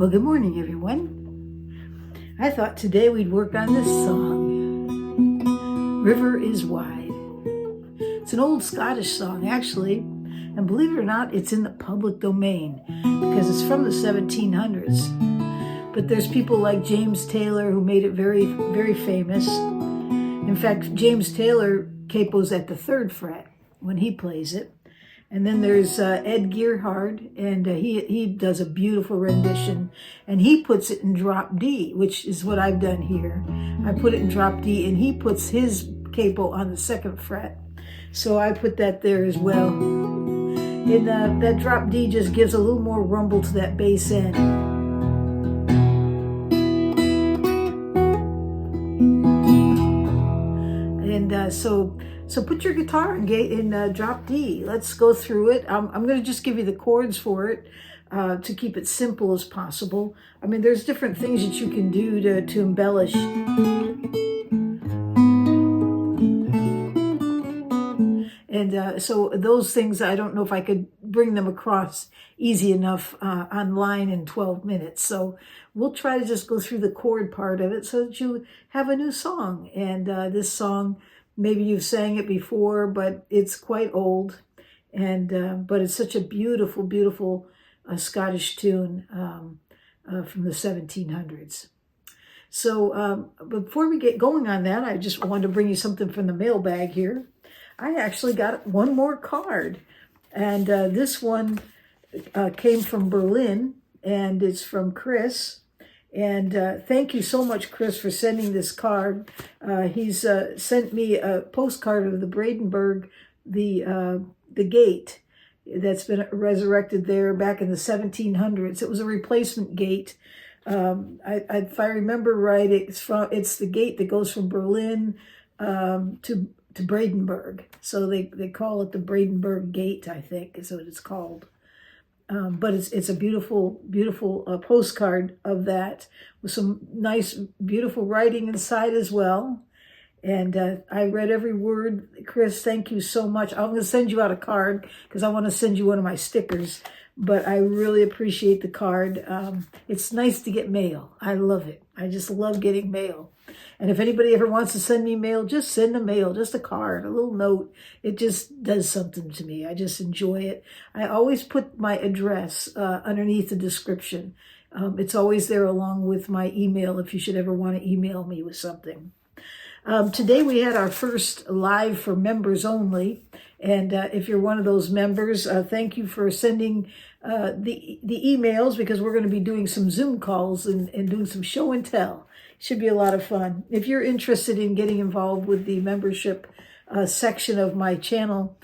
Well, good morning, everyone. I thought today we'd work on this song, River is Wide. It's an old Scottish song, actually, and believe it or not, it's in the public domain because it's from the 1700s. But there's people like James Taylor who made it very, very famous. In fact, James Taylor capos at the 3rd fret when he plays it. And then there's Ed Gearhart, and he does a beautiful rendition, and he puts it in drop D, which is what I've done here. I put it in drop D, and he puts his capo on the 2nd fret. So I put that there as well. And that drop D just gives a little more rumble to that bass end. And so put your guitar in drop D. Let's go through it. I'm going to just give you the chords for it to keep it simple as possible. I mean, there's different things that you can do to embellish. And so those things, I don't know if I could bring them across easy enough online in 12 minutes. So we'll try to just go through the chord part of it so that you have a new song. And this song, maybe you've sang it before, but it's quite old. And but it's such a beautiful, beautiful Scottish tune from the 1700s. So before we get going on that, I just wanted to bring you something from the mailbag here. I actually got one more card, and this one came from Berlin, and it's from Chris. And thank you so much, Chris, for sending this card. He's sent me a postcard of the Brandenburg, the gate that's been resurrected there back in the 1700s. It was a replacement gate. If I remember right, it's the gate that goes from Berlin to Brandenburg. So they call it the Brandenburg Gate, I think is what it's called. But it's a beautiful, beautiful postcard of that with some nice, beautiful writing inside as well. And I read every word. Chris, thank you so much. I'm going to send you out a card because I want to send you one of my stickers. But I really appreciate the card. It's nice to get mail. I love it. I just love getting mail. And if anybody ever wants to send me mail, just send a mail, just a card, a little note. It just does something to me. I just enjoy it. I always put my address underneath the description. It's always there along with my email if you should ever want to email me with something. Today we had our first live for members only. And if you're one of those members, thank you for sending the emails because we're going to be doing some Zoom calls and doing some show and tell. Should be a lot of fun. If you're interested in getting involved with the membership section of my channel,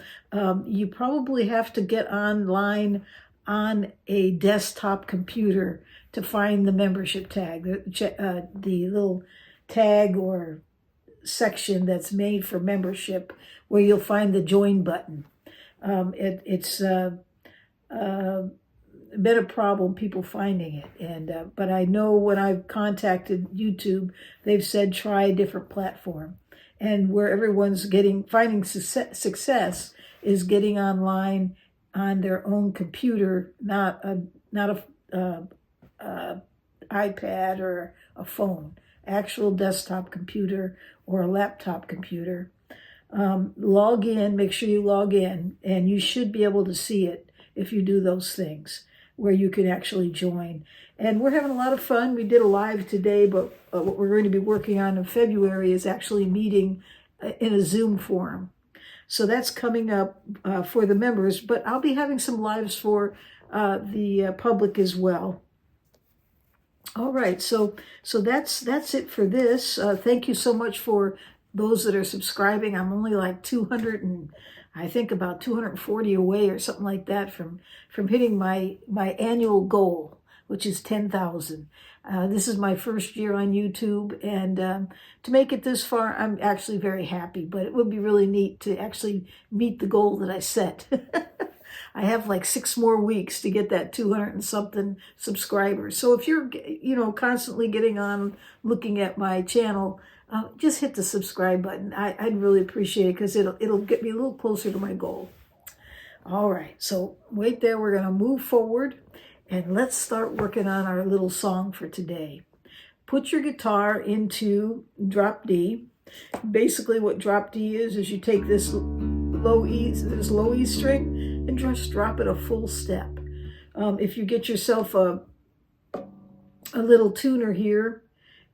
you probably have to get online on a desktop computer to find the membership tag, the little tag or section that's made for membership where you'll find the join button. It's been a problem, people finding it. And but I know when I've contacted YouTube, they've said try a different platform. And where everyone's finding success is getting online on their own computer, not a iPad or a phone, actual desktop computer or a laptop computer. Log in, make sure you log in, and you should be able to see it if you do those things where you can actually join. And we're having a lot of fun. We did a live today, but what we're going to be working on in February is actually meeting in a Zoom forum. So that's coming up for the members, but I'll be having some lives for the public as well. All right, so that's it for this. Thank you so much for those that are subscribing. I'm only like 200 and I think about 240 away or something like that from hitting my annual goal, which is 10,000. This is my first year on YouTube, and to make it this far, I'm actually very happy, but it would be really neat to actually meet the goal that I set. I have like 6 more weeks to get that 200 and something subscribers. So if you're, constantly getting on, looking at my channel, just hit the subscribe button. I'd really appreciate it because it'll get me a little closer to my goal. All right, so wait there. We're going to move forward. And let's start working on our little song for today. Put your guitar into drop D. Basically what drop D is you take this low E string and just drop it a full step. If you get yourself a little tuner here,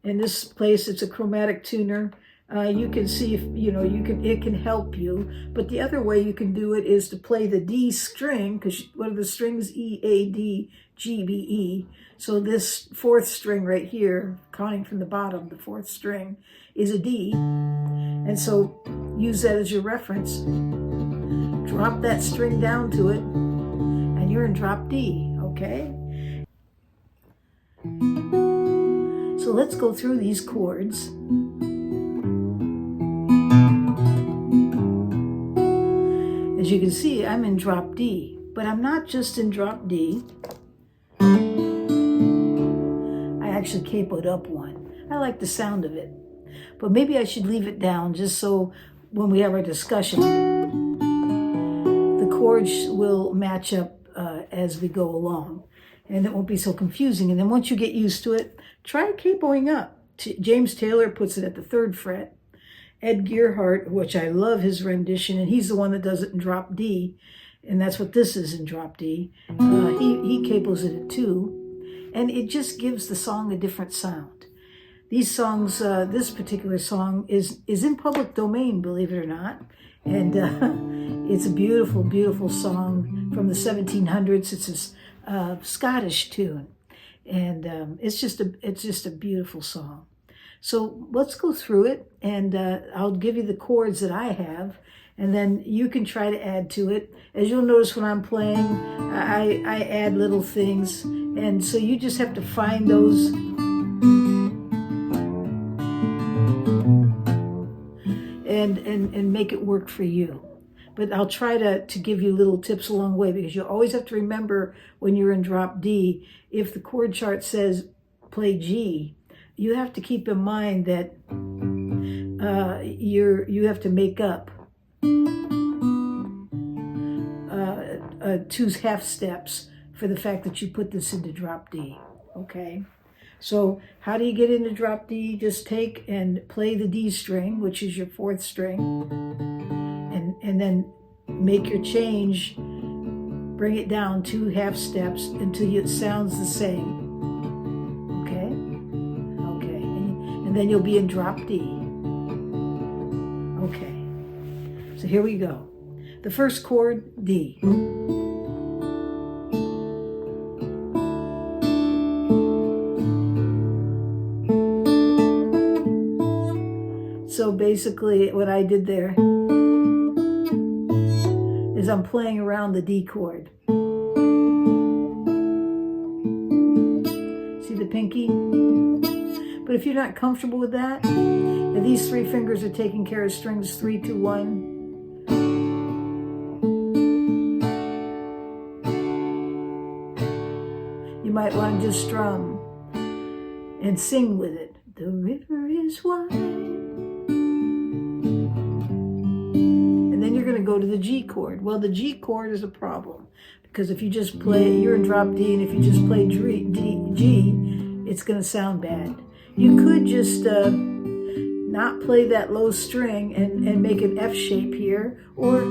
in this place it's a chromatic tuner, you can see if it can help you. But the other way you can do it is to play the D string, because what are the strings? E, A, D, G, B, E. So this fourth string right here, counting from the bottom, the fourth string is a D, and so use that as your reference. Drop that string down to it and you're in drop D. Okay, so let's go through these chords. As you can see, I'm in drop D, but I'm not just in drop D. I actually capoed up one. I like the sound of it, but maybe I should leave it down just so when we have our discussion, the chords will match up as we go along, and it won't be so confusing. And then once you get used to it, try capoing up. James Taylor puts it at the 3rd fret. Ed Gearhart, which I love his rendition, and he's the one that does it in drop D, and that's what this is in drop D. He capos it at 2, and it just gives the song a different sound. These songs, this particular song is in public domain, believe it or not, and it's a beautiful, beautiful song from the 1700s. It's a Scottish tune, and it's just a beautiful song. So let's go through it, and I'll give you the chords that I have, and then you can try to add to it. As you'll notice when I'm playing, I add little things, and so you just have to find those and make it work for you. But I'll try to give you little tips along the way, because you always have to remember when you're in drop D, if the chord chart says play G, you have to keep in mind that you have to make up 2 half steps for the fact that you put this into drop D. Okay, so how do you get into drop D? Just take and play the D string, which is your 4th string, and then make your change, bring it down 2 half steps until it sounds the same. And then you'll be in drop D. Okay, so here we go. The first chord, D. So basically what I did there is I'm playing around the D chord. See the pinky? But if you're not comfortable with that, if these 3 fingers are taking care of strings 3, 2, 1, you might want to just strum and sing with it. The river is wide. And then you're going to go to the G chord. Well, the G chord is a problem, because if you just play, you're in drop D, and if you just play G, it's going to sound bad. You could just not play that low string and make an F shape here, or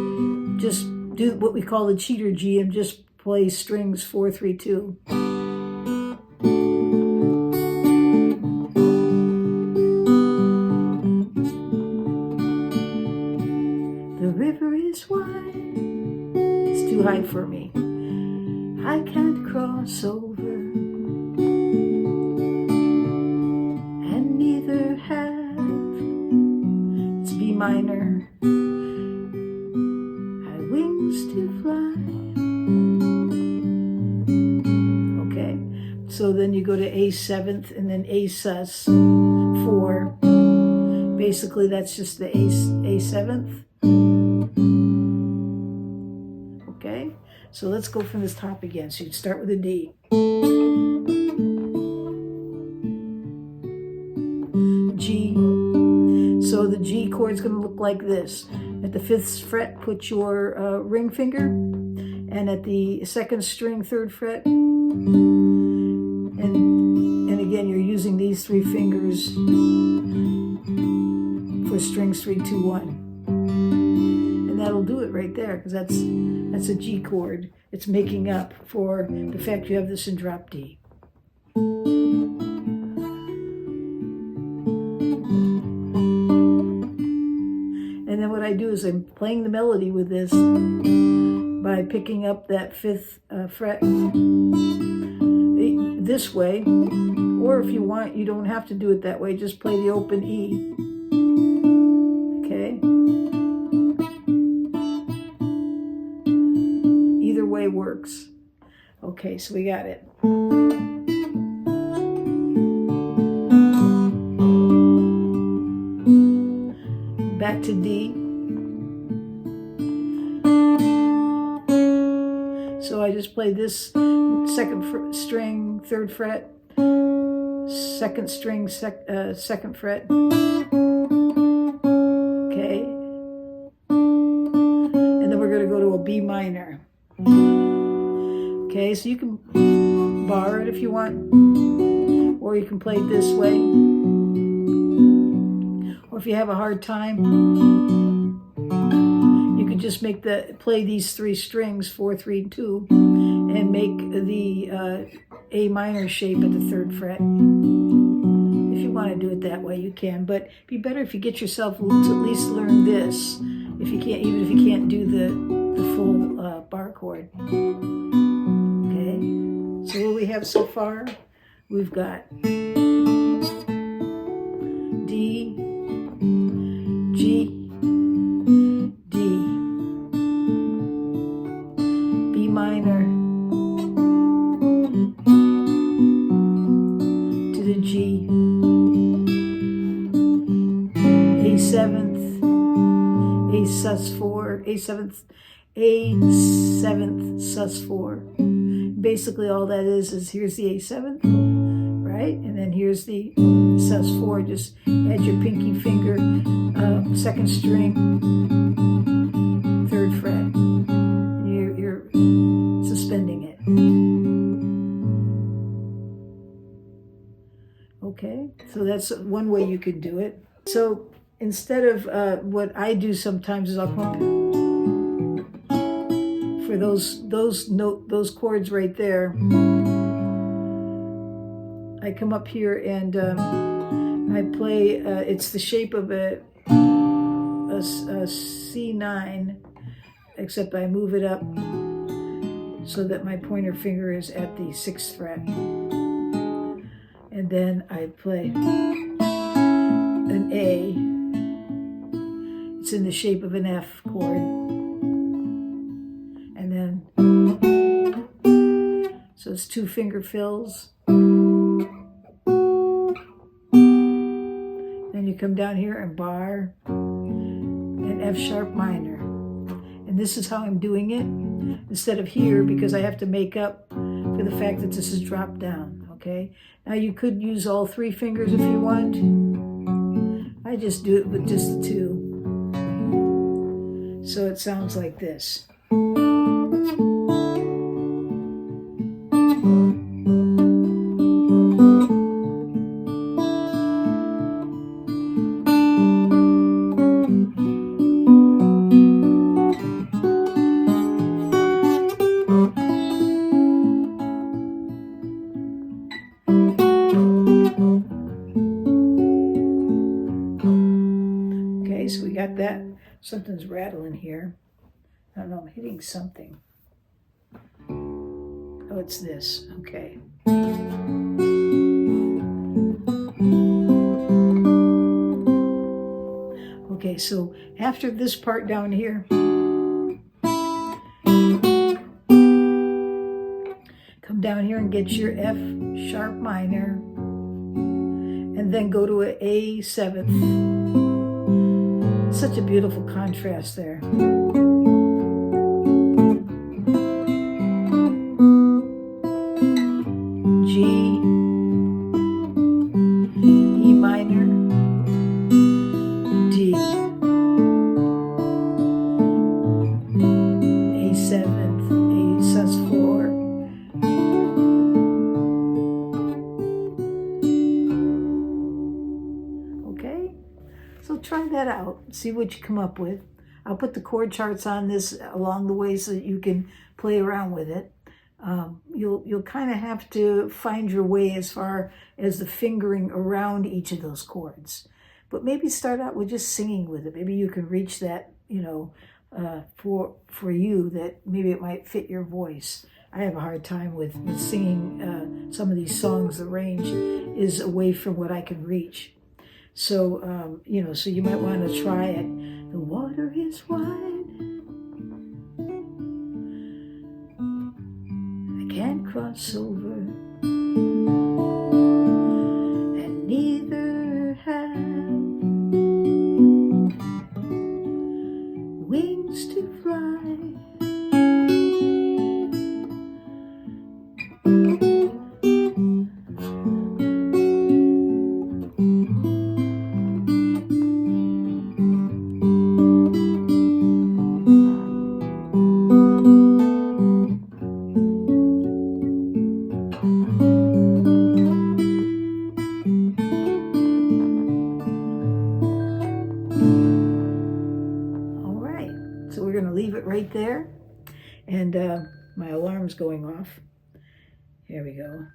just do what we call the cheater G and just play strings 4, 3, 2. The river is wide. It's too high for me. I can't cross over. Minor. Had wings to fly. Okay, so then you go to A 7th and then A sus 4. Basically, that's just the A 7th. Okay, so let's go from this top again. So you'd start with a D. G. So the G chord is going to look like this. At the 5th fret, put your ring finger, and at the 2nd string, 3rd fret, And again, you're using these 3 fingers for strings 3, 2, 1. And that'll do it right there, because that's a G chord. It's making up for the fact you have this in drop D. And then what I do is I'm playing the melody with this by picking up that 5th fret this way, or if you want, you don't have to do it that way, just play the open E. Okay? Either way works. Okay, so we got it. Back to D. So I just played this 2nd string, 3rd fret, 2nd string, 2nd fret. Okay. And then we're going to go to a B minor. Okay, so you can bar it if you want, or you can play it this way. Or if you have a hard time, you could just play these 3 strings, 4, 3, 2, and make the A minor shape at the 3rd fret. If you want to do it that way, you can. But it'd be better if you get yourself to at least learn this. If you can't, even if you can't do the full bar chord. Okay. So what we have so far, we've got D, G, D, B minor to the G, A7th, A sus4, A7th sus4. Basically all that is here's the A7th, right? And then here's the sus4. Just add your pinky finger, 2nd string, 3rd fret. You're suspending it. Okay, so that's one way you could do it. So instead of what I do sometimes is I'll come up for those chords right there. I come up here and I play. It's the shape of a C9, except I move it up so that my pointer finger is at the 6th fret, and then I play an A. It's in the shape of an F chord, and then so it's 2 finger fills. Then you come down here and bar and F sharp minor, and this is how I'm doing it instead of here, because I have to make up for the fact that this is dropped down. Okay, now you could use all 3 fingers if you want. I just do it with just the 2. So it sounds like this. Okay, so we got that. Something's rattling here. I don't know, I'm hitting something. Oh, it's this. Okay. Okay, so after this part down here, come down here and get your F sharp minor, and then go to an A7th. Such a beautiful contrast there. G, E minor, D, A7th, A sus4, try that out. See what you come up with. I'll put the chord charts on this along the way so that you can play around with it. You'll kind of have to find your way as far as the fingering around each of those chords. But maybe start out with just singing with it. Maybe you can reach that, for you, that maybe it might fit your voice. I have a hard time with singing some of these songs. The range is away from what I can reach. So, so you might want to try it. The water is wide, I can't cross over, and neither have wings to fly. So we're going to leave it right there. And my alarm's going off. Here we go.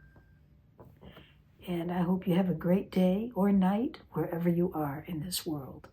And I hope you have a great day or night wherever you are in this world.